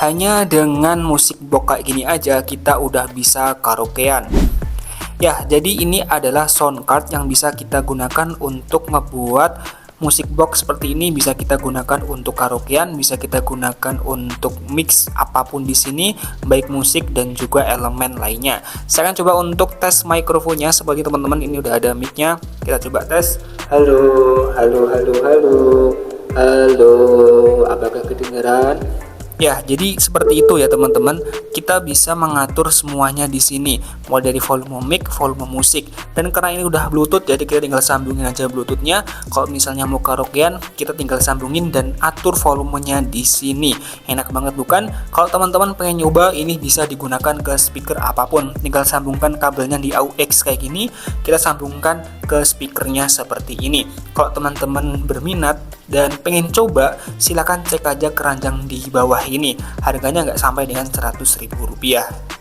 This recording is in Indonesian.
Hanya dengan musik box kayak gini aja kita udah bisa karaokean. Ya, jadi ini adalah sound card yang bisa kita gunakan untuk ngebuat musik box seperti ini. Bisa kita gunakan untuk karaokean, bisa kita gunakan untuk mix apapun di sini, baik musik dan juga elemen lainnya. Saya akan coba untuk tes mikrofonnya. Sebagai teman-teman ini udah ada mic-nya. Kita coba tes. Halo, halo, halo, halo. Halo, apakah kedengaran? Ya, jadi seperti itu ya teman-teman. Kita bisa mengatur semuanya di sini, mulai dari volume mic, volume musik. Dan karena ini udah Bluetooth, jadi kita tinggal sambungin aja Bluetoothnya. Kalau misalnya mau karaokean, kita tinggal sambungin dan atur volumenya di sini. Enak banget bukan? Kalau teman-teman pengen nyoba, ini bisa digunakan ke speaker apapun. Tinggal sambungkan kabelnya di AUX kayak gini, kita sambungkan ke speakernya seperti ini. Kalau teman-teman berminat dan pengen coba, silahkan cek aja keranjang di bawah ini. Harganya nggak sampai dengan Rp100.000.